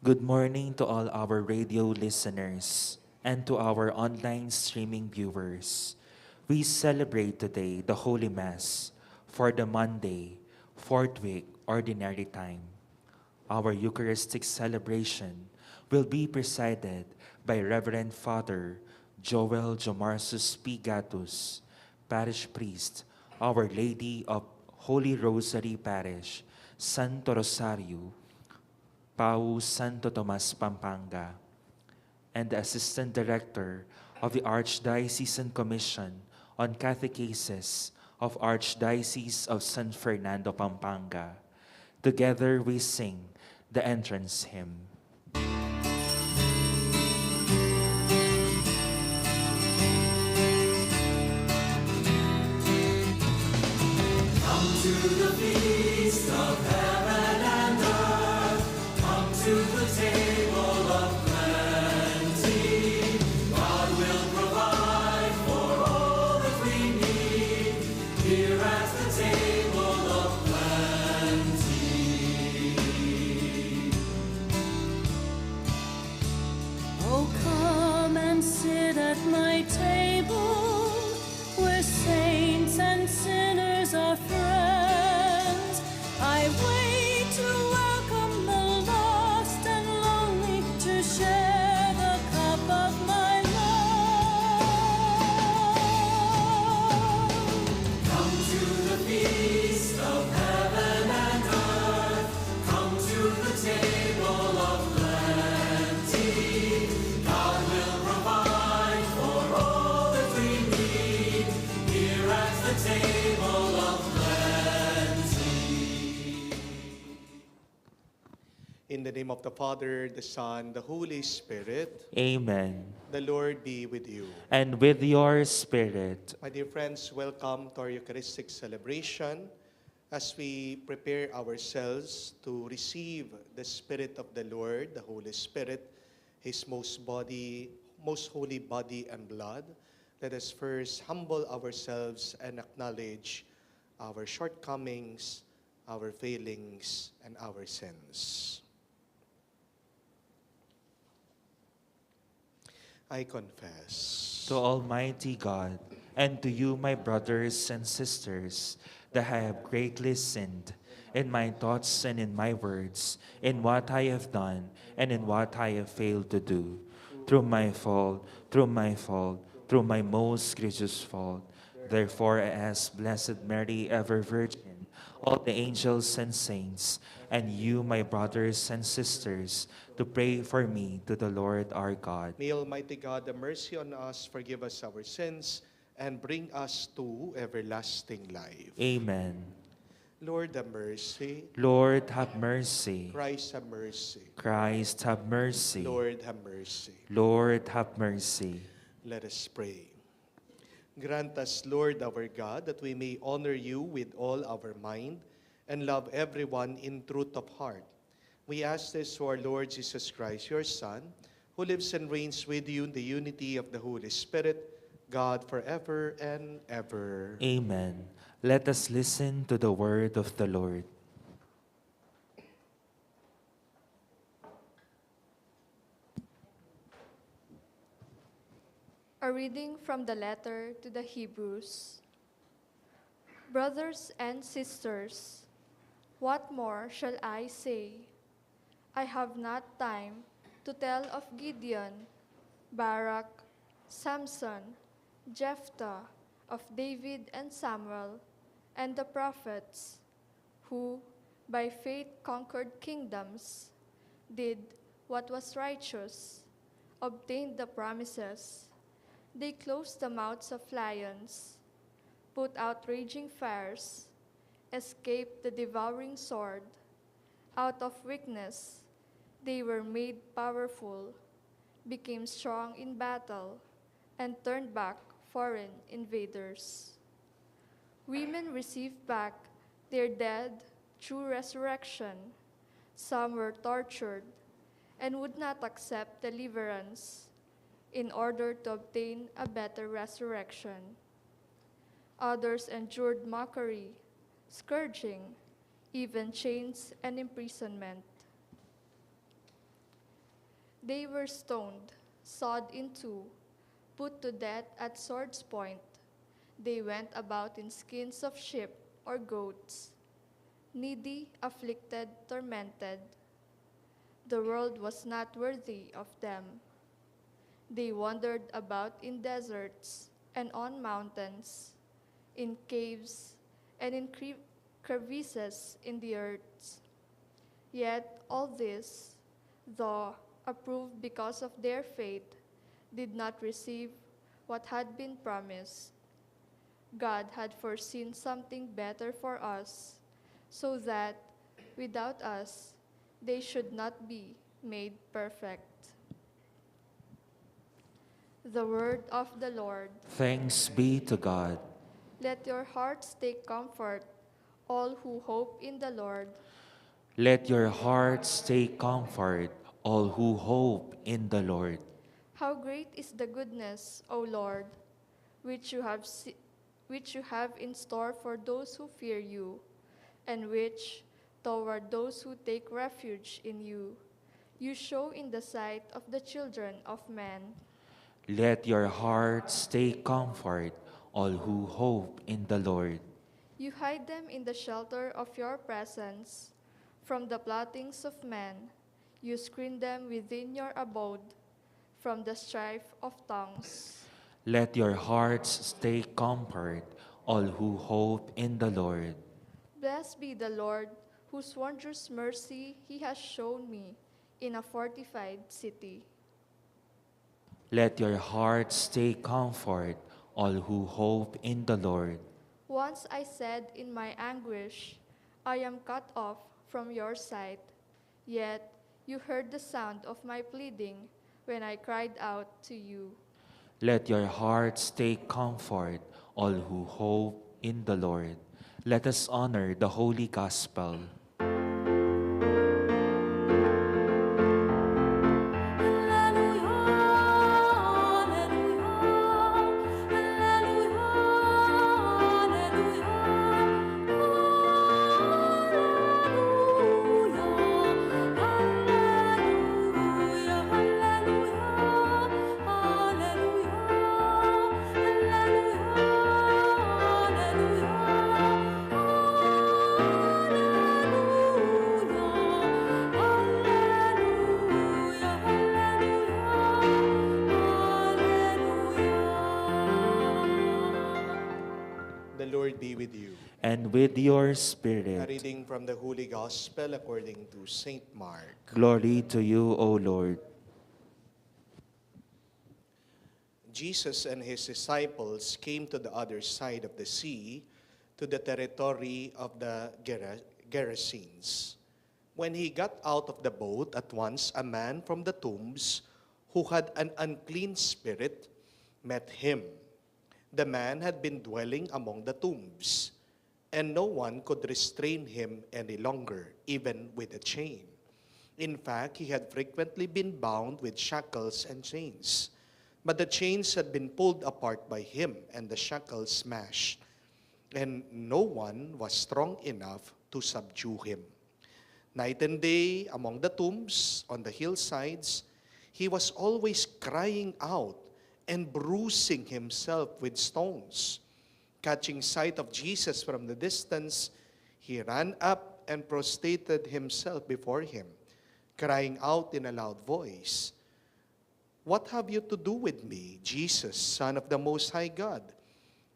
Good morning to all our radio listeners and to our online streaming viewers. We celebrate today the Holy Mass for the Monday, fourth week, Ordinary Time. Our Eucharistic celebration will be presided by Reverend Father Joel Jomarsus P. Gatus, Parish Priest, Our Lady of Holy Rosary Parish, Santo Rosario, Pau Santo Tomas, Pampanga, and the Assistant Director of the Archdiocesan Commission on Catechesis of Archdiocese of San Fernando, Pampanga. Together we sing the entrance hymn. Come to the feast of heaven and earth. Come to the table of plenty. God will provide for all that we need here at the table of plenty. Oh, come and sit at my table, where saints and sinners are friends. I wait to welcome the lost and lonely, to share the cup of my love. Come to the feast of heaven and earth. Come to the table of plenty. God will provide for all that we need here at the table of plenty. In the name of the Father, the Son, the Holy Spirit, Amen. the Lord be with you. And with your spirit, My dear friends, welcome to our Eucharistic celebration as we prepare ourselves to receive the Spirit of the Lord, the Holy Spirit, His most holy body and blood. Let us first humble ourselves and acknowledge our shortcomings, our failings, and our sins. I confess to Almighty God, and to you, my brothers and sisters, that I have greatly sinned in my thoughts and in my words, in what I have done and in what I have failed to do, through my fault, through my most grievous fault. Therefore I ask Blessed Mary, ever Virgin, all the angels and saints, and you, my brothers and sisters, to pray for me to the Lord our God. May Almighty God have mercy on us, forgive us our sins, and bring us to everlasting life. Amen. Lord have mercy. Lord, have mercy. Christ have mercy. Christ, have mercy. Lord have mercy. Lord, have mercy. Let us pray. Grant us, Lord our God, that we may honor you with all our mind and love everyone in truth of heart. We ask this through our Lord Jesus Christ, your Son, who lives and reigns with you in the unity of the Holy Spirit, God forever and ever. Amen. Let us listen to the word of the Lord. A reading from the letter to the Hebrews. Brothers and sisters, what more shall I say? I have not time to tell of Gideon, Barak, Samson, Jephthah, of David and Samuel, and the prophets, who by faith conquered kingdoms, did what was righteous, obtained the promises. They closed the mouths of lions, put out raging fires, escaped the devouring sword. Out of weakness, they were made powerful, became strong in battle, and turned back foreign invaders. Women received back their dead through resurrection. Some were tortured and would not accept deliverance in order to obtain a better resurrection. Others endured mockery, scourging, even chains and imprisonment. They were stoned, sawed in two, put to death at sword's point. They went about in skins of sheep or goats, needy, afflicted, tormented. The world was not worthy of them. They wandered about in deserts and on mountains, in caves and in crevices in the earth. Yet all this, though approved because of their faith, did not receive what had been promised. God had foreseen something better for us, so that without us they should not be made perfect. The word of the Lord. Thanks be to God. Let your hearts take comfort, all who hope in the Lord. Let your hearts take comfort, all who hope in the Lord. How great is the goodness, O Lord, which you have in store for those who fear you, and which, toward those who take refuge in you, you show in the sight of the children of men. Let your hearts take comfort, all who hope in the Lord. You hide them in the shelter of your presence. From the plottings of men, you screen them within your abode, from the strife of tongues. Let your hearts take comfort, all who hope in the Lord. Blessed be the Lord, whose wondrous mercy he has shown me in a fortified city. Let your hearts take comfort, all who hope in the Lord. Once I said in my anguish, I am cut off from your sight. Yet you heard the sound of my pleading when I cried out to you. Let your hearts take comfort, all who hope in the Lord. Let us honor the Holy Gospel. The Lord be with you. And with your A spirit, reading from the Holy Gospel according to Saint Mark. glory to you, O Lord. Jesus and his disciples came to the other side of the sea, to the territory of the Gerasenes. When he got out of the boat, at once a man from the tombs, who had an unclean spirit, met him. The man had been dwelling among the tombs, and no one could restrain him any longer, even with a chain. In fact, he had frequently been bound with shackles and chains. But the chains had been pulled apart by him, and the shackles smashed, and no one was strong enough to subdue him. Night and day, among the tombs, on the hillsides, he was always crying out and bruising himself with stones. Catching sight of Jesus from the distance, he ran up and prostrated himself before him, crying out in a loud voice, "What have you to do with me, Jesus, Son of the Most High God?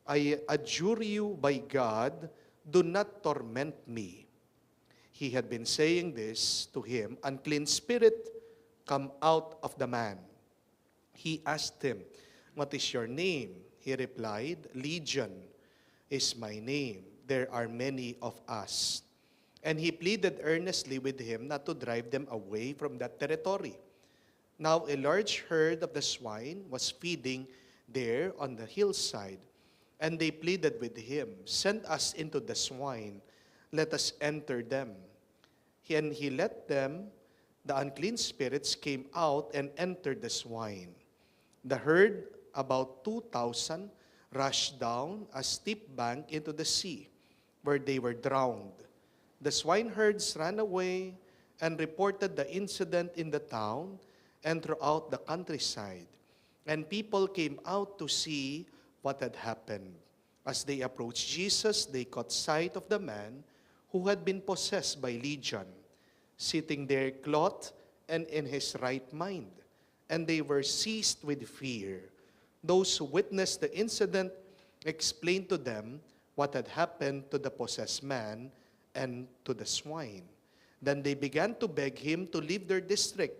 I adjure you by God, do not torment me." He had been saying this to him, "Unclean spirit, come out of the man." He asked him, "What is your name?" He replied, "Legion is my name. There are many of us." And he pleaded earnestly with him not to drive them away from that territory. Now a large herd of the swine was feeding there on the hillside, and they pleaded with him, "Send us into the swine, let us enter them." And he let them. The unclean spirits came out and entered the swine. The herd, about 2,000, rushed down a steep bank into the sea, where they were drowned. The swineherds ran away and reported the incident in the town, and throughout the countryside. And people came out to see what had happened. As they approached Jesus, they caught sight of the man who had been possessed by Legion, sitting there clothed and in his right mind. And they were seized with fear. Those who witnessed the incident explained to them what had happened to the possessed man and to the swine. Then they began to beg him to leave their district.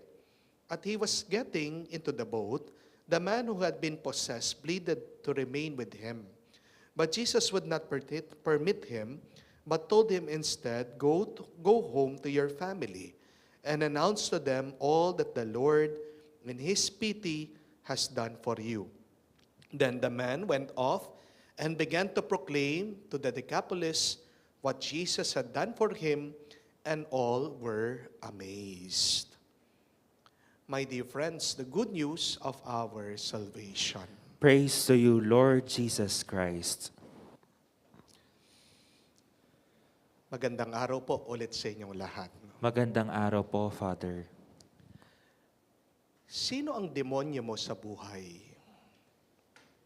As he was getting into the boat, the man who had been possessed pleaded to remain with him. But Jesus would not permit him, but told him instead, go home to your family and announce to them all that the Lord in his pity has done for you. Then the man went off and began to proclaim to the Decapolis what Jesus had done for him, and all were amazed. My dear friends, the good news of our salvation. Praise to you, Lord Jesus Christ. Magandang araw po ulit sa inyong lahat. Magandang araw po, Father. Sino ang demonyo mo sa buhay?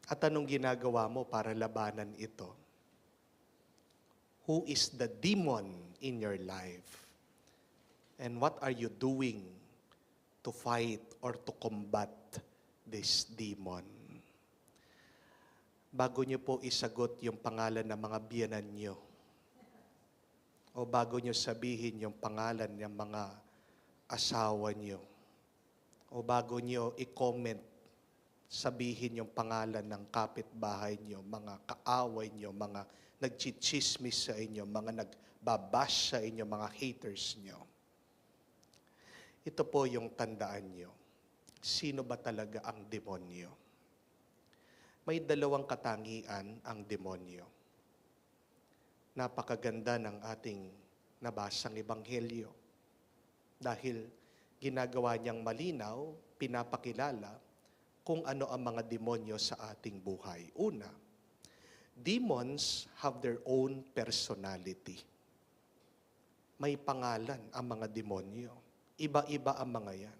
At anong ginagawa mo para labanan ito? Who is the demon in your life? And what are you doing to fight or to combat this demon? Bago niyo po isagot yung pangalan ng mga biyanan niyo, o bago niyo sabihin yung pangalan ng mga asawa niyo, o bago niyo i-comment, sabihin yung pangalan ng kapitbahay niyo, mga kaaway niyo, mga nagchichismis sa inyo, mga nagbabash sa inyo, mga haters niyo. Ito po yung tandaan niyo. Sino ba talaga ang demonyo? May dalawang katangian ang demonyo. Napakaganda ng ating nabasang ebanghelyo. Dahil ginagawa niyang malinaw, pinapakilala kung ano ang mga demonyo sa ating buhay. Una, demons have their own personality. May pangalan ang mga demonyo. Iba-iba ang mga yan.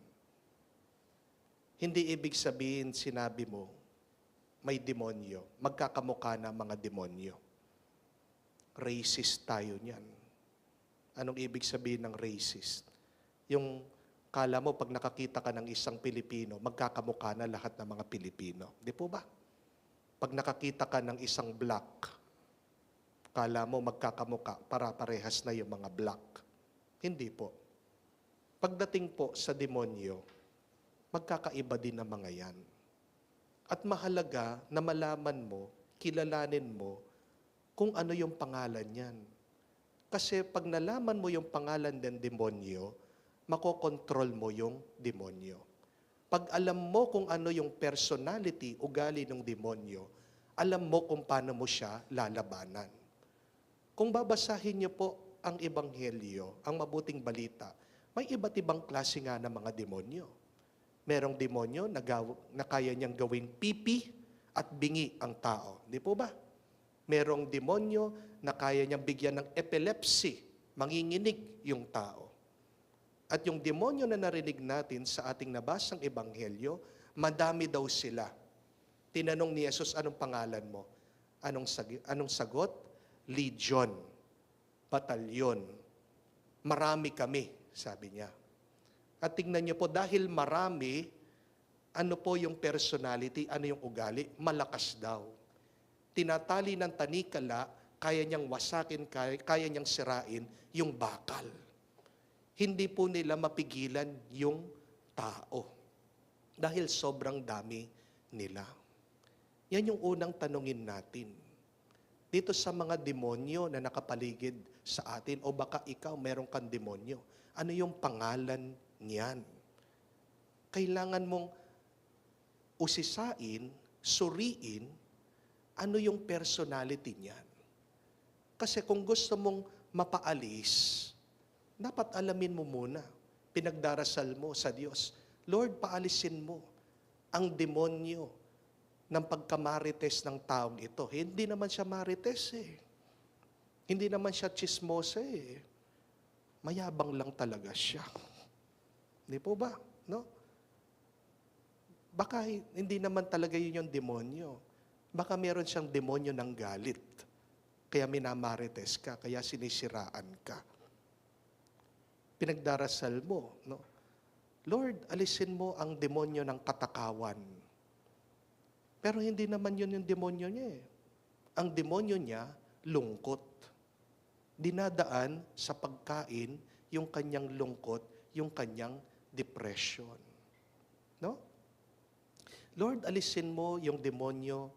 Hindi ibig sabihin sinabi mo, may demonyo, magkakamukha na mga demonyo. Racist tayo niyan. Anong ibig sabihin ng racist? Yung kala mo pag nakakita ka ng isang Pilipino, magkakamukha na lahat ng mga Pilipino. Di po ba? Pag nakakita ka ng isang black, kala mo magkakamukha, para-parehas na yung mga black. Hindi po. Pagdating po sa demonyo, magkakaiba din ang mga yan. At mahalaga na malaman mo, kilalanin mo, kung ano yung pangalan niyan. Kasi pag nalaman mo yung pangalan ng demonyo, makokontrol mo yung demonyo. Pag alam mo kung ano yung personality, ugali ng demonyo, alam mo kung paano mo siya lalabanan. Kung babasahin niyo po ang ebanghelyo, ang mabuting balita, may iba't ibang klase nga ng mga demonyo. Merong demonyo na kaya niyang gawing pipi at bingi ang tao. Di po ba? Merong demonyo na kaya niyang bigyan ng epilepsy, manginginig yung tao. At yung demonyo na narinig natin sa ating nabasang ebanghelyo, madami daw sila. Tinanong ni Jesus, anong pangalan mo? Anong sagot? Legion, batalyon. Marami kami, sabi niya. At tingnan niyo po, dahil marami, ano po yung personality, ano yung ugali? Malakas daw. Tinatali ng tanikala, kaya niyang wasakin, kaya niyang sirain yung bakal. Hindi po nila mapigilan yung tao. Dahil sobrang dami nila. Yan yung unang tanungin natin. Dito sa mga demonyo na nakapaligid sa atin, o baka ikaw meron kang demonyo, ano yung pangalan niyan? Kailangan mong usisain, suriin, ano yung personality niyan. Kasi kung gusto mong mapaalis, dapat alamin mo muna, pinagdarasal mo sa Diyos, Lord, paalisin mo ang demonyo ng pagkamarites ng taong ito. Hindi naman siya marites eh. Hindi naman siya chismosa eh. Mayabang lang talaga siya. Hindi po ba? No? baka hindi naman talaga yun yung demonyo. Baka meron siyang demonyo ng galit. Kaya minamarites ka, kaya sinisiraan ka. Pinagdarasal mo, no? Lord, alisin mo ang demonyo ng katakawan. Pero hindi naman yun yung demonyo niya eh. Ang demonyo niya, lungkot. Dinadaan sa pagkain yung kanyang lungkot, yung kanyang depression. No? Lord, alisin mo yung demonyo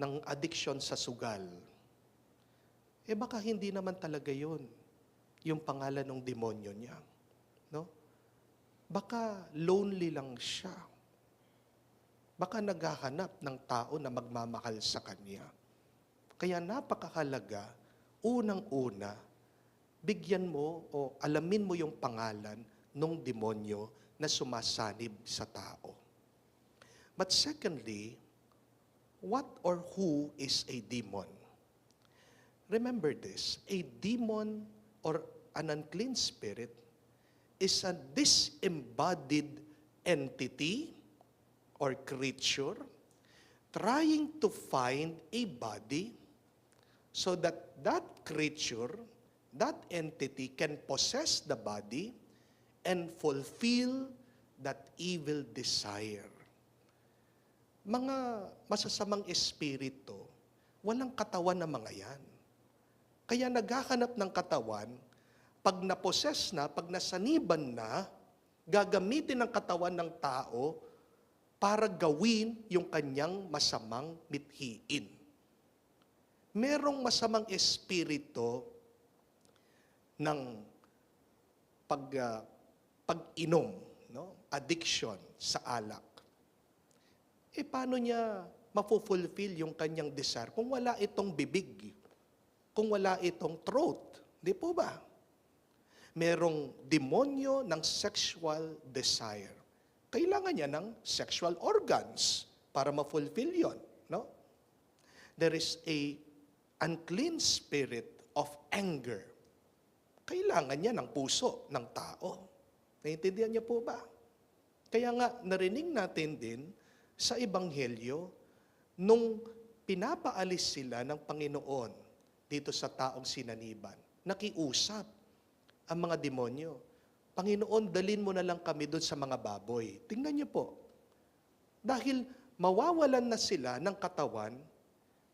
ng addiction sa sugal. Eh baka hindi naman talaga yun yung pangalan ng demonyo niya. No? Baka lonely lang siya. Baka naghahanap ng tao na magmamahal sa kanya. Kaya napakahalaga, unang-una, bigyan mo o alamin mo yung pangalan ng demonyo na sumasanib sa tao. But secondly, what or who is a demon? Remember this, a demon or an unclean spirit is a disembodied entity or creature trying to find a body so that that creature, that entity can possess the body and fulfill that evil desire. Mga masasamang espiritu, walang katawan na mga yan. Kaya naghahanap ng katawan, pag naposes na, pag nasaniban na, gagamitin ng katawan ng tao para gawin yung kanyang masamang mithiin. Merong masamang espiritu ng pag-inom, no? Addiction sa alak. Eh paano niya mapufulfill yung kanyang desire kung wala itong bibig, kung wala itong throat? Di po ba? Merong demonyo ng sexual desire. Kailangan niya ng sexual organs para ma-fulfill yon, no? There is a unclean spirit of anger. Kailangan niya ng puso ng tao. Naiintindihan niyo po ba? Kaya nga, narinig natin din sa Ebanghelyo, nung pinapaalis sila ng Panginoon dito sa taong sinaniban, nakiusap ang mga demonyo. Panginoon, dalin mo na lang kami doon sa mga baboy. Tingnan niyo po. Dahil mawawalan na sila ng katawan,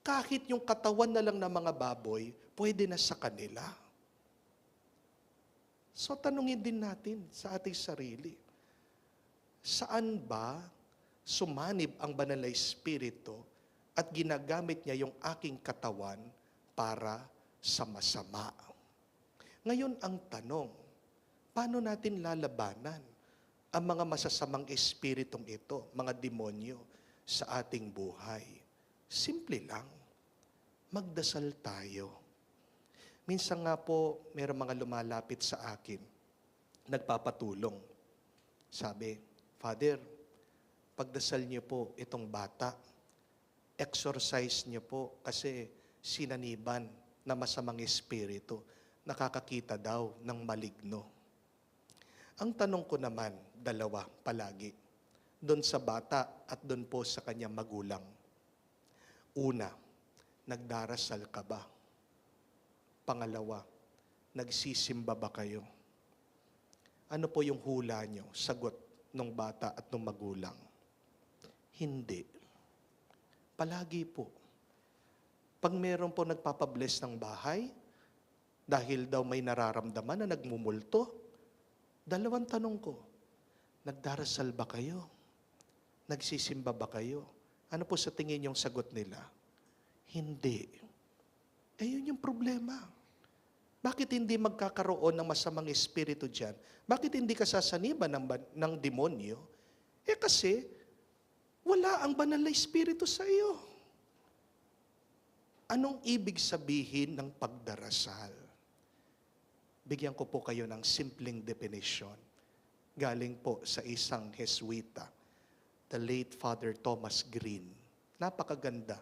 kahit yung katawan na lang ng mga baboy, pwede na sa kanila. So tanungin din natin sa ating sarili, saan ba sumanib ang banal na espiritu at ginagamit niya yung aking katawan para sa masama? Ngayon ang tanong, paano natin lalabanan ang mga masasamang espiritong ito, mga demonyo sa ating buhay? Simple lang, magdasal tayo. Minsan nga po, mayroong mga lumalapit sa akin, nagpapatulong. Sabi, Father, pagdasal niyo po itong bata, exorcise niyo po kasi sinaniban na masamang espiritu, nakakakita daw ng maligno. Ang tanong ko naman, dalawa palagi, doon sa bata at doon po sa kanyang magulang. Una, nagdarasal ka ba? Pangalawa, nagsisimba ba kayo? Ano po yung hula nyo, sagot ng bata at ng magulang? Hindi. Palagi po. Pag meron po nagpapabless ng bahay, dahil daw may nararamdaman na nagmumulto, dalawang tanong ko, nagdarasal ba kayo? Nagsisimba ba kayo? Ano po sa tingin yung sagot nila? Hindi. Eh yun yung problema. Bakit hindi magkakaroon ng masamang espiritu dyan? Bakit hindi ka sasaniban ng demonyo? Eh kasi, wala ang banal na espiritu sa iyo. Anong ibig sabihin ng pagdarasal? Bigyan ko po kayo ng simpleng definition. Galing po sa isang Jesuita, the late Father Thomas Green. Napakaganda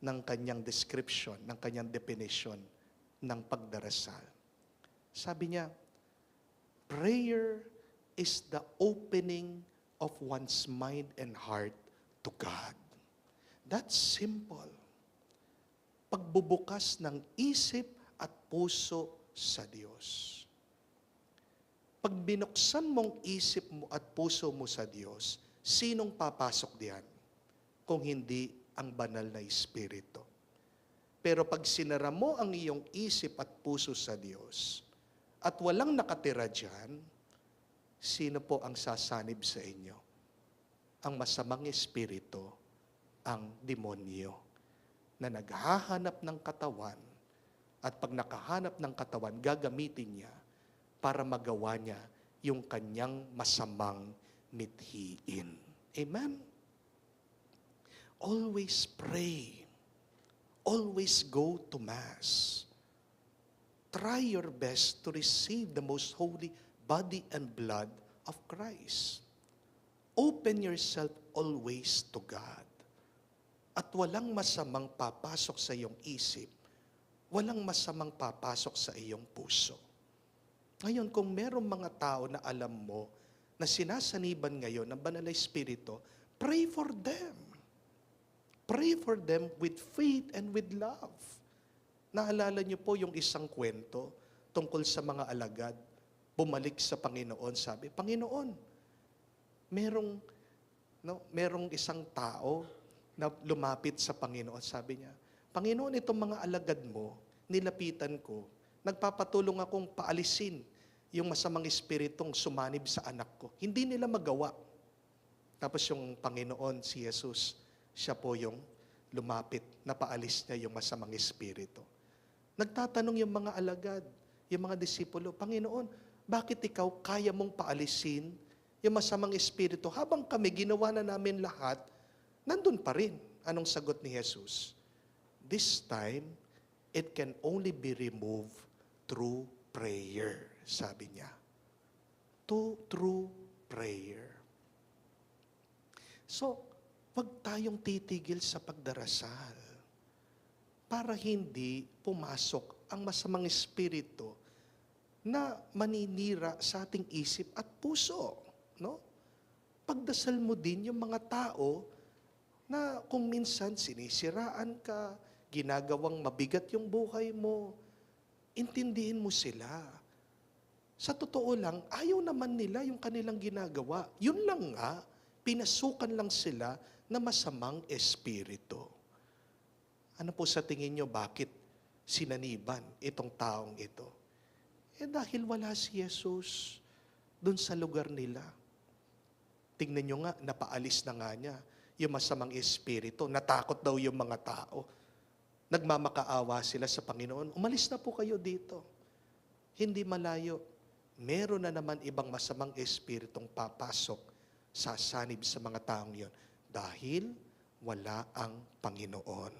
ng kanyang description, ng kanyang definition ng pagdarasal. Sabi niya, prayer is the opening of one's mind and heart to God. That's simple. Pagbubukas ng isip at puso sa Diyos. Pag binuksan mong isip mo at puso mo sa Diyos, sinong papasok diyan? Kung hindi ang banal na Espiritu. Pero pag sinara mo ang iyong isip at puso sa Diyos, at walang nakatira diyan, sino po ang sasanib sa inyo? Ang masamang espiritu, ang demonyo, na naghahanap ng katawan, at pag nakahanap ng katawan, gagamitin niya para magawa niya yung kanyang masamang mithiin. Amen? Always pray. Always go to Mass. Try your best to receive the most holy body and blood of Christ. Open yourself always to God. At walang masamang papasok sa iyong isip, walang masamang papasok sa iyong puso. Ngayon, kung merong mga tao na alam mo na sinasaniban ngayon ng Banal na Espiritu, pray for them. Pray for them with faith and with love. Naalala niyo po yung isang kwento tungkol sa mga alagad. Bumalik sa Panginoon, sabi, Panginoon, merong isang tao na lumapit sa Panginoon. Sabi niya, Panginoon, itong mga alagad mo, nilapitan ko, nagpapatulong akong paalisin yung masamang espiritong sumanib sa anak ko. Hindi nila magawa. Tapos yung Panginoon, si Jesus, siya po yung lumapit, napaalis niya yung masamang espiritu. Nagtatanong yung mga alagad, yung mga disipulo, Panginoon, bakit ikaw kaya mong paalisin yung masamang espiritu? Habang kami, ginawa na namin lahat, nandun pa rin. Anong sagot ni Jesus? This time, it can only be removed through prayer, sabi niya. Through prayer. So, wag tayong titigil sa pagdarasal para hindi pumasok ang masamang espiritu na maninira sa ating isip at puso. No? Pagdasal mo din yung mga tao na kung minsan sinisiraan ka, ginagawang mabigat yung buhay mo, intindihin mo sila. Sa totoo lang, ayaw naman nila yung kanilang ginagawa. Yun lang nga, pinasukan lang sila na masamang espiritu. Ano po sa tingin nyo, bakit sinaniban itong taong ito? Dahil wala si Jesus doon sa lugar nila. Tingnan nyo nga, napaalis na nga niya yung masamang espiritu. Natakot daw yung mga tao. Nagmamakaawa sila sa Panginoon. Umalis na po kayo dito. Hindi malayo. Meron na naman ibang masamang espiritong papasok sa sanib sa mga taong yon. Dahil wala ang Panginoon.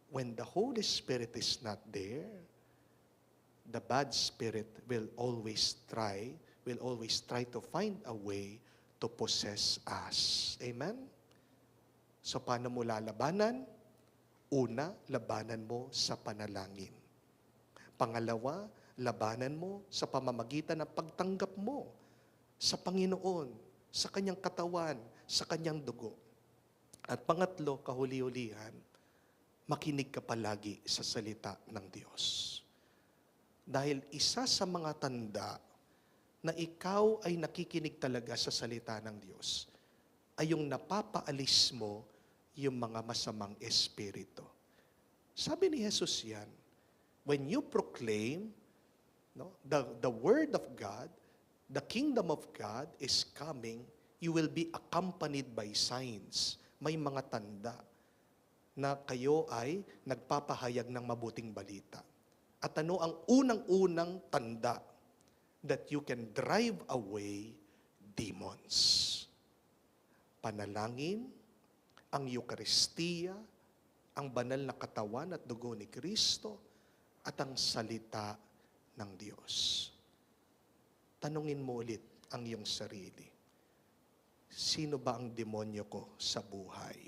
When the Holy Spirit is not there, the bad spirit will always try to find a way to possess us. Amen? So paano mo lalabanan? Una, labanan mo sa panalangin. Pangalawa, labanan mo sa pamamagitan ng pagtanggap mo sa Panginoon, sa kanyang katawan, sa kanyang dugo. At pangatlo, kahuli-hulihan, makinig ka palagi sa salita ng Diyos. Dahil isa sa mga tanda na ikaw ay nakikinig talaga sa salita ng Diyos ay yung napapaalis mo yung mga masamang espiritu. Sabi ni Jesus yan, when you proclaim the word of God, the kingdom of God is coming, you will be accompanied by signs. May mga tanda na kayo ay nagpapahayag ng mabuting balita. At ano ang unang-unang tanda that you can drive away demons? Panalangin, ang Eucharistia, ang banal na katawan at dugo ni Kristo, at ang salita ng Diyos. Tanungin mo ulit ang iyong sarili. Sino ba ang demonyo ko sa buhay?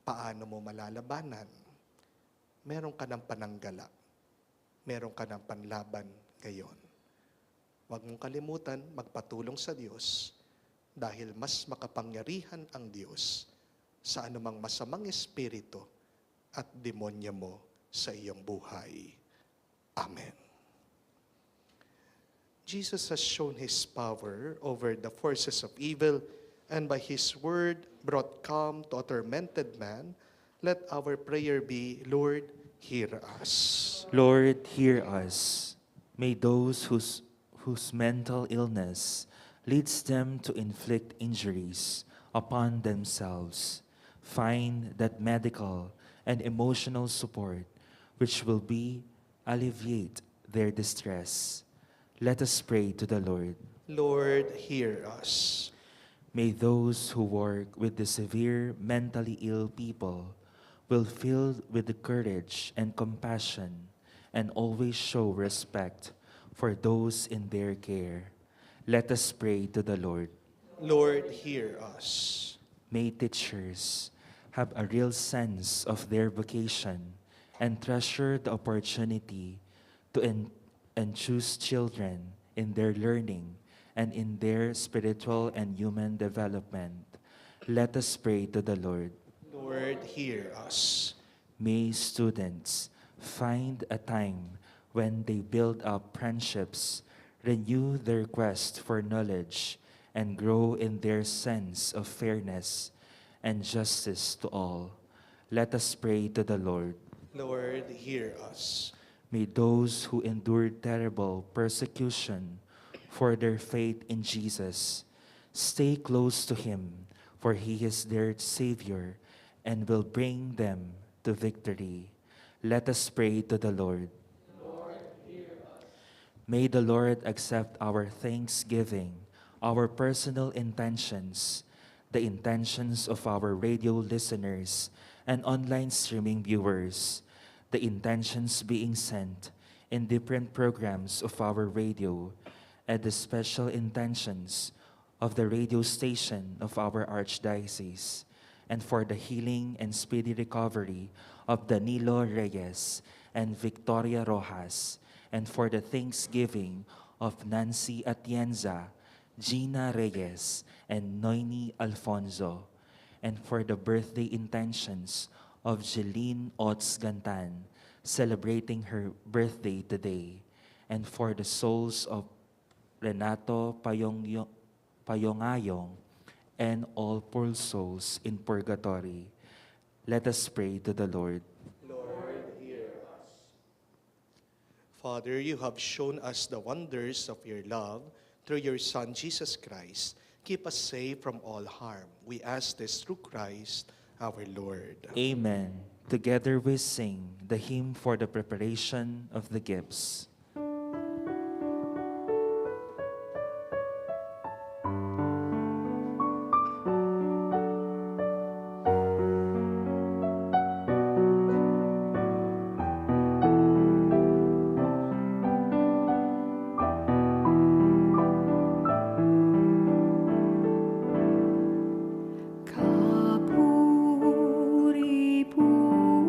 Paano mo malalabanan? Meron ka ng pananggala. Meron ka ng panlaban ngayon. Huwag mong kalimutan magpatulong sa Diyos dahil mas makapangyarihan ang Diyos sa anumang masamang espiritu at demonyo mo sa iyong buhay. Amen. Jesus has shown His power over the forces of evil, and by His word brought calm to a tormented man. Let our prayer be, Lord, hear us. Lord, hear us. May those whose mental illness leads them to inflict injuries upon themselves find that medical and emotional support which will alleviate their distress. Let us pray to the Lord. Lord, hear us. May those who work with the severe mentally ill people will fill with the courage and compassion and always show respect for those in their care. Let us pray to the Lord. Lord, hear us. May teachers have a real sense of their vocation and treasure the opportunity to enthuse children in their learning and in their spiritual and human development. Let us pray to the Lord. Lord, hear us. May students find a time when they build up friendships, renew their quest for knowledge, and grow in their sense of fairness and justice to all. Let us pray to the Lord. Lord, hear us. May those who endured terrible persecution for their faith in Jesus stay close to Him, for He is their Savior and will bring them to victory. Let us pray to the Lord. May the Lord accept our thanksgiving, our personal intentions, the intentions of our radio listeners and online streaming viewers, the intentions being sent in different programs of our radio, and the special intentions of the radio station of our Archdiocese, and for the healing and speedy recovery of Danilo Reyes and Victoria Rojas, and for the thanksgiving of Nancy Atienza, Gina Reyes, and Noemi Alfonso, and for the birthday intentions of Jeline Ots Gantan, celebrating her birthday today, and for the souls of Renato Payongayong and all poor souls in purgatory. Let us pray to the Lord. Father, you have shown us the wonders of your love through your Son, Jesus Christ. Keep us safe from all harm. We ask this through Christ, our Lord. Amen. Together we sing the hymn for the preparation of the gifts.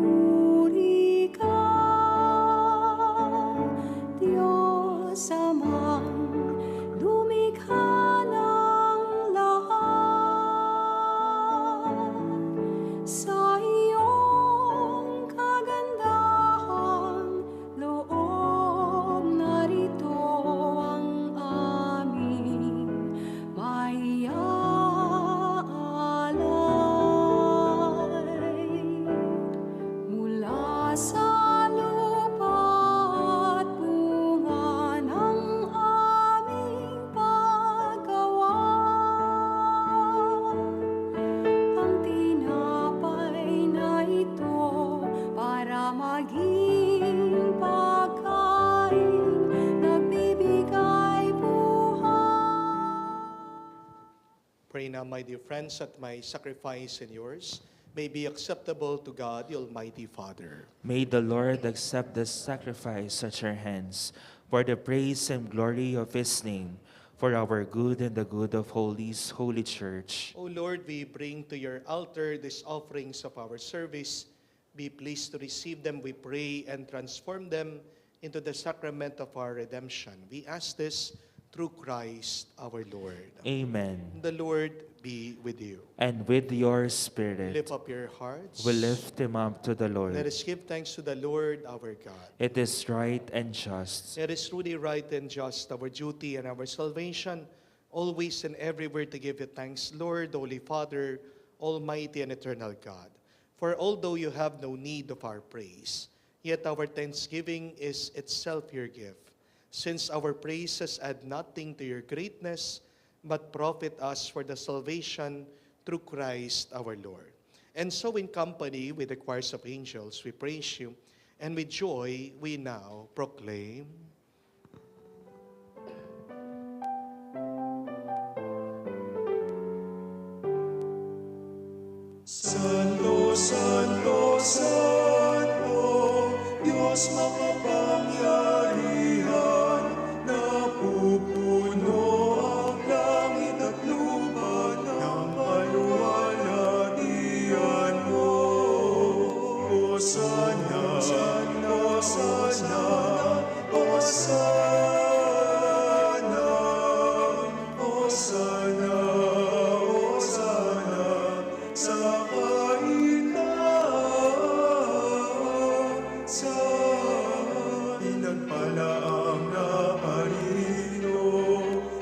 Kapuri-puri ka, Diyos Amang lumikha ng lahat. Sa iyong kagandahang loob, narito ang aming maiaalay. Mula sa lupa at bunga ng aming paggawa, ang tinapay na ito para maging pagkain, nagbibigay buhay. Pray now, my dear friends, that my sacrifice and yours may be acceptable to God, the Almighty Father. May the Lord accept the sacrifice at your hands for the praise and glory of His name, for our good and the good of Holy's Holy Church. O Lord, we bring to your altar these offerings of our service. Be pleased to receive them, we pray, and transform them into the sacrament of our redemption. We ask this through Christ our Lord. Amen. The Lord be with you. And with your spirit, Lift up your hearts. we lift him up to the Let Lord. us give thanks to the Lord our God. It is right and just. It is truly right and just, our duty and our salvation, always and everywhere to give you thanks, Lord, Holy Father, Almighty and eternal God. For although you have no need of our praise, yet our thanksgiving is itself your gift, since our praises add nothing to your greatness, but profit us for the salvation through Christ our Lord. And so in company with the choirs of angels, we praise you, and with joy we now proclaim, Santo, Santo, Santo, Diyos makapangyarihan, napupuno ang langit at lupa ng kaluwalhatian mo. Hosana, Hosana, Hosana, Hosana, Hosana, sa kaitaasan, pinagpalaang naparito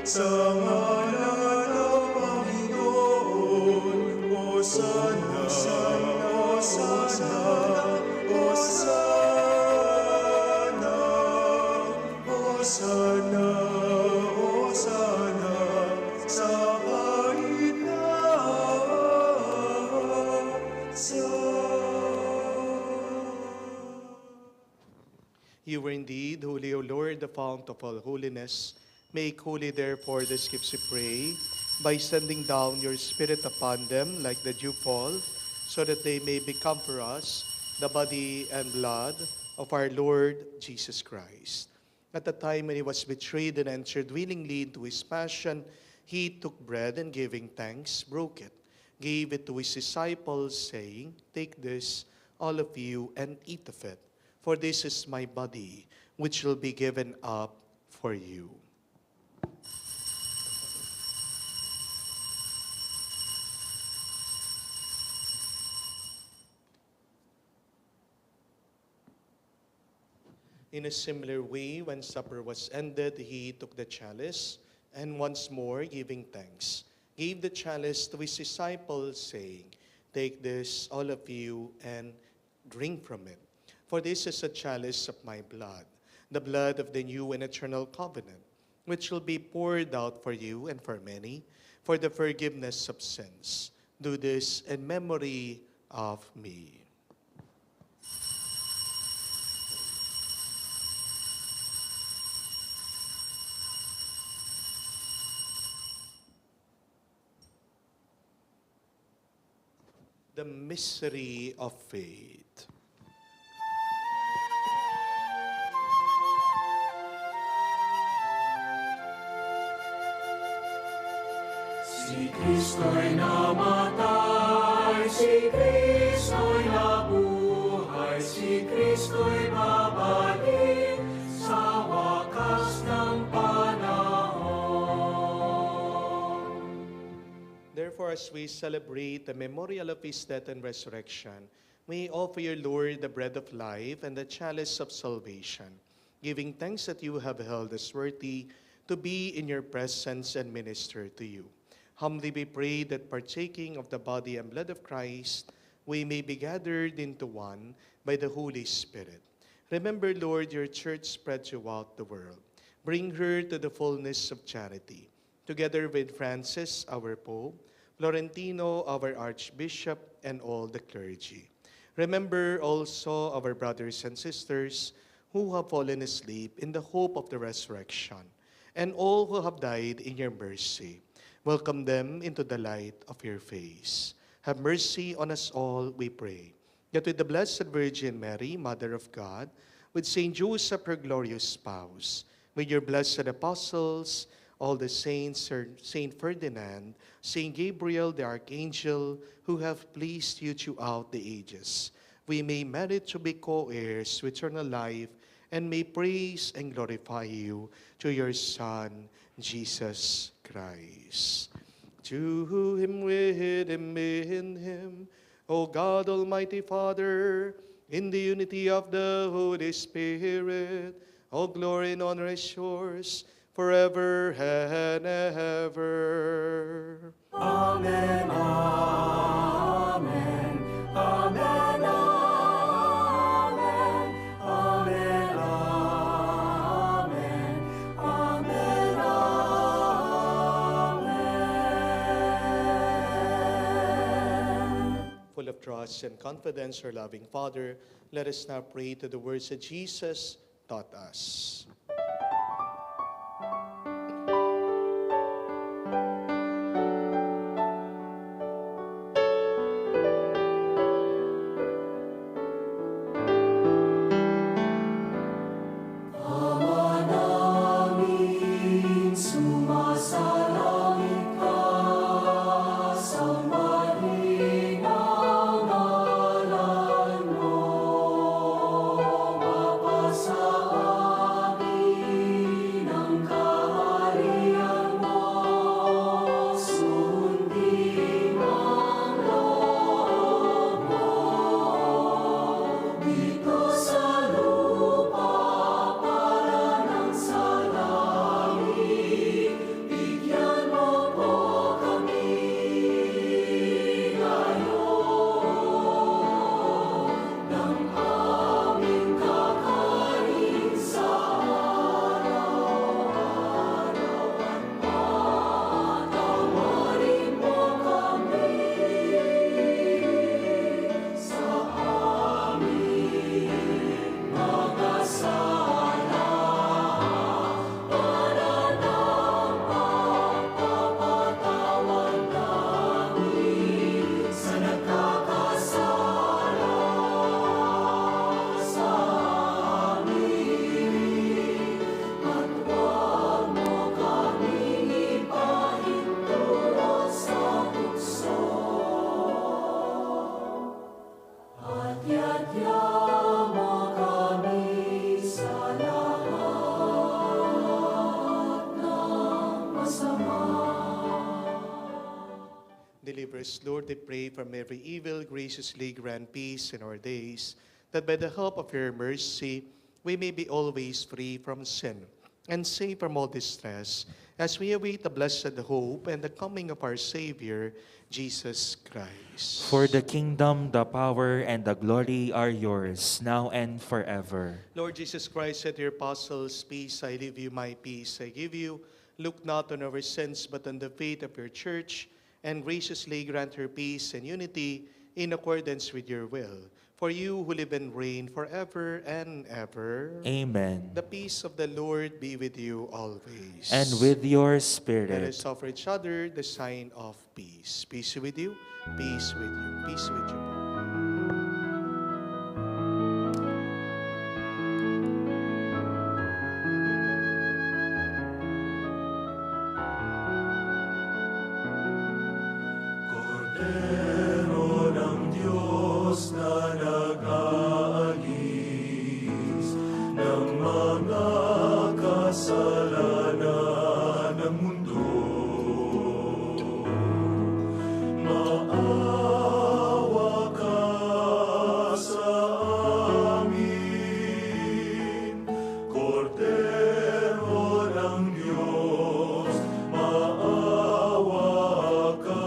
sa ngalan ng Panginoon. Hosana, Hosana, Hosana, Hosana, Hosana, sa You were indeed holy, O Lord, the fount of all holiness. Make holy, therefore, these gifts, we pray, by sending down your Spirit upon them like the dewfall, so that they may become for us the body and blood of our Lord Jesus Christ. At the time when he was betrayed and entered willingly into his passion, he took bread and giving thanks, broke it, gave it to his disciples, saying, "Take this, all of you, and eat of it. For this is my body, which will be given up for you." In a similar way, when supper was ended, he took the chalice, and once more giving thanks, gave the chalice to his disciples, saying, "Take this, all of you, and drink from it. For this is a chalice of my blood, the blood of the new and eternal covenant, which will be poured out for you and for many, for the forgiveness of sins. Do this in memory of me." The mystery of faith. Si Kristo'y namatay, si Kristo'y nabuhay, si Kristo'y babalik sa wakas ng panahon. Therefore, as we celebrate the memorial of his death and resurrection, we offer your Lord the bread of life and the chalice of salvation, giving thanks that you have held us worthy to be in your presence and minister to you. Humbly we pray that partaking of the body and blood of Christ, we may be gathered into one by the Holy Spirit. Remember, Lord, your church spread throughout the world. Bring her to the fullness of charity, together with Francis, our Pope, Florentino, our Archbishop, and all the clergy. Remember also our brothers and sisters who have fallen asleep in the hope of the resurrection, and all who have died in your mercy. Welcome them into the light of your face. Have mercy on us all, we pray, that with the Blessed Virgin Mary, Mother of God, with Saint Joseph, her glorious spouse, with your blessed apostles, all the saints, Saint Ferdinand, Saint Gabriel, the Archangel, who have pleased you throughout the ages, we may merit to be co-heirs to eternal life, and may praise and glorify you through your Son, Jesus Christ. To him, with him, in him, O God, Almighty Father, in the unity of the Holy Spirit, all glory and honor is yours forever and ever. Amen, amen, amen, amen, amen, amen, amen, amen. Full of trust and confidence, our loving Father, let us now pray to the words that Jesus taught us. Ama namin, sumasalangit ka, sambahin ang ngalan mo. Mapasa amin ang kaharian mo, sundin ang loob mo. Dito sa lupa para ng sa langit, bigyan mo po kami ngayon ng aming kakanin sa araw-araw at patawarin mo kami sa aming mga sala para ng pagpapatawad namin sa nagkakasala sa amin. At huwag mo kaming ipahintulot sa tukso. At yadya mo kami sa lahat ng masama. Deliver us, Lord, we pray, from every evil. Graciously grant peace in our days, that by the help of your mercy, we may be always free from sin and safe from all distress, as we await the blessed hope and the coming of our Savior, Jesus Christ. For the kingdom, the power, and the glory are yours, now and forever. Lord Jesus Christ said to your apostles, peace I leave you, my peace I give you. Look not on our sins, but on the faith of your church, and graciously grant her peace and unity in accordance with your will. For you who live and reign forever and ever. Amen. The peace of the Lord be with you always. And with your Let spirit. us offer each other the sign of peace. Peace with you, peace with you, peace with you. Cordero ng Diyos na nag-aalis ng mga kasalanan ng mundo. Maawa ka sa amin, Cordero ng Diyos, maawa ka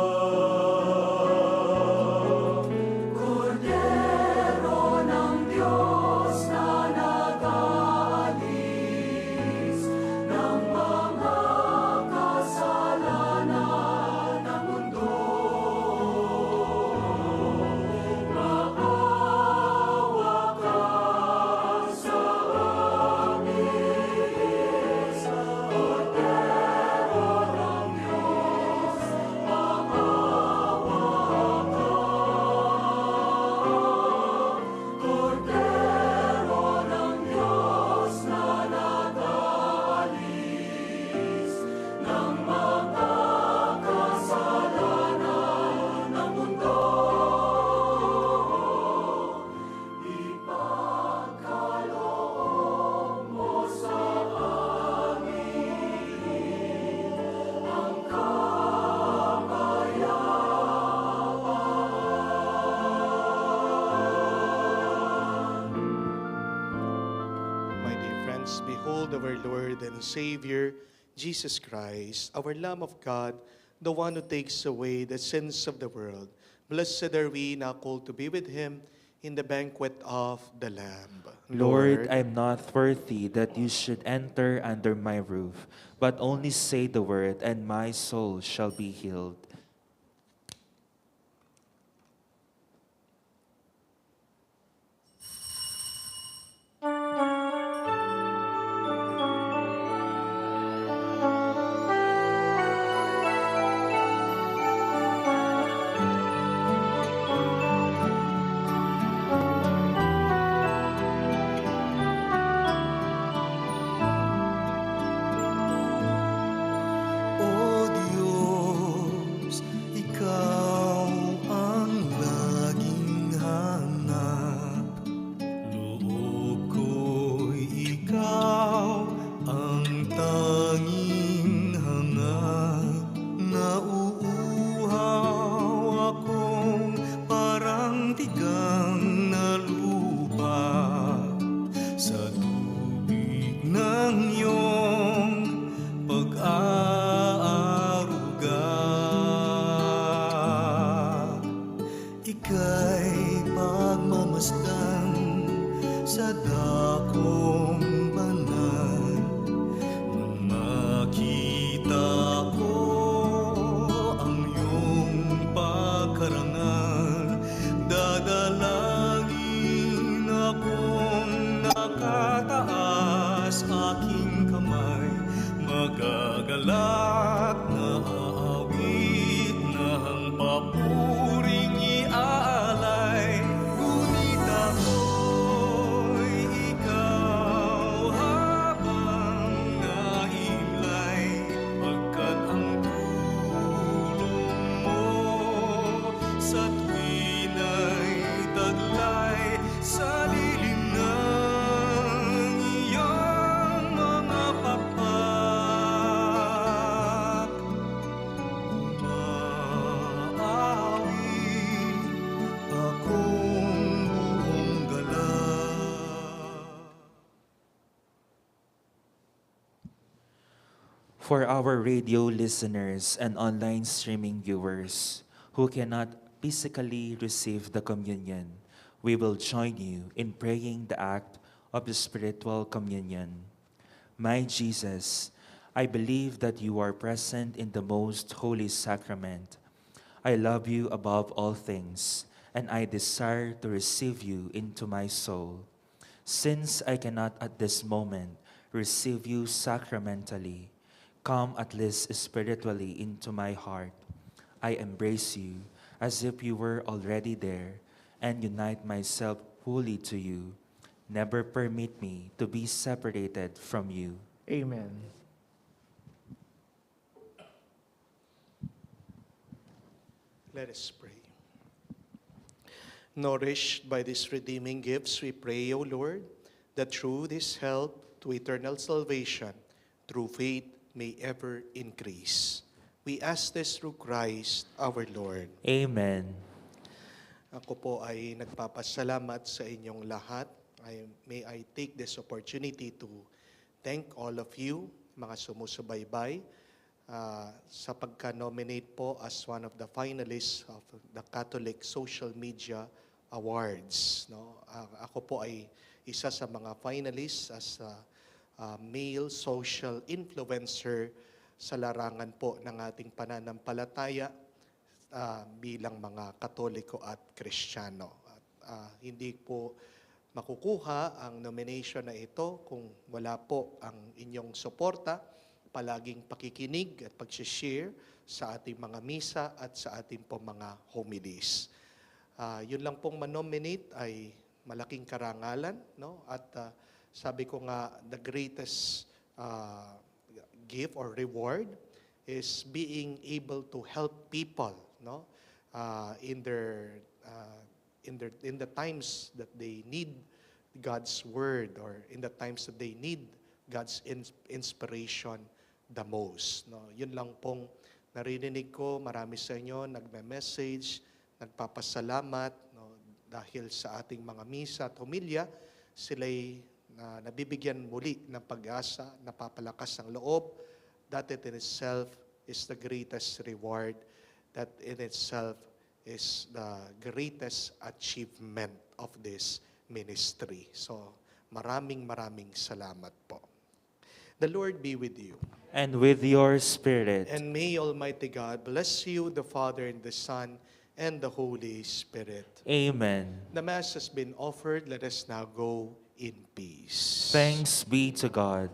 behold our Lord and Savior, Jesus Christ, our Lamb of God, the one who takes away the sins of the world. Blessed are we now called to be with him in the banquet of the Lamb. Lord, I am not worthy that you should enter under my roof, but only say the word, and my soul shall be healed. O Diyos, Ikaw ang laging hanap. Loob ko'y Ikaw ang tanging hangad. Nauuhaw akong parang tigang na lupa sa tubig ng iyong pag-aaruga. Ika'y pagmamasdan sa dakong banal. Nang makita ko ang iyong pagkarangal, dadalangin akong nakataas aking kamay. Magagalak na aawit na ang papuring iaalay. Ngunit ako'y ikaw habang naimlay, pagkat ang tulong mo sa tuwin ay taglay sa lilim ng iyong mga papat. Umaawit akong buong galak. For our radio listeners and online streaming viewers who cannot physically receive the communion, we will join you in praying the act of the spiritual communion. My Jesus, I believe that you are present in the most holy sacrament. I love you above all things, and I desire to receive you into my soul. Since I cannot at this moment receive you sacramentally, come at least spiritually into my heart. I embrace you as if you were already there and unite myself fully to you. Never permit me to be separated from you. Amen. Let us pray. Nourished by these redeeming gifts, we pray, O Lord, that through this help to eternal salvation, through faith, may ever increase. We ask this through Christ our Lord. Amen. Ako po ay nagpapasalamat sa inyong lahat. May I take this opportunity to thank all of you, mga sumusubaybay, sa pagka-nominate po as one of the finalists of the Catholic Social Media Awards. No? Ako po ay isa sa mga finalists as male social influencer sa larangan po ng ating pananampalataya bilang mga Katoliko at Kristiyano. At hindi po makukuha ang nomination na ito kung wala po ang inyong suporta, palaging pakikinig at pag-share sa ating mga misa at sa ating po mga homilies. Yun lang pong manominate ay malaking karangalan, no? At sabi ko nga, the greatest gift or reward is being able to help people, no? In the times that they need God's word, or in the times that they need God's inspiration the most, no? Yun lang pong naririnig ko. Marami sa inyo nagme-message, nagpapasalamat, no? Dahil sa ating mga misa at homilya, sila'y na nabibigyan muli ng pag-asa, napapalakas ng loob, that it in itself is the greatest reward, that in itself is the greatest achievement of this ministry. So, maraming salamat po. The Lord be with you. And with your spirit. And may Almighty God bless you, the Father and the Son, and the Holy Spirit. Amen. The Mass has been offered. Let us now go in peace. Thanks be to God.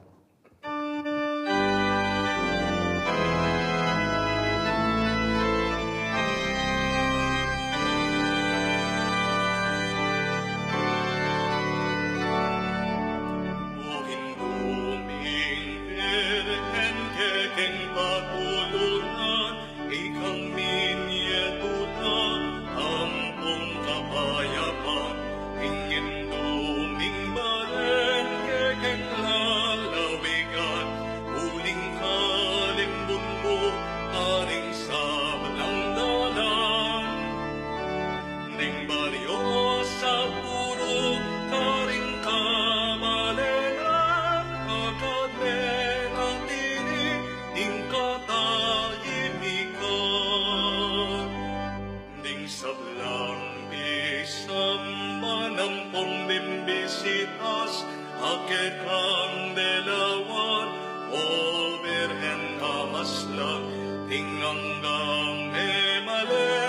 Tingang e male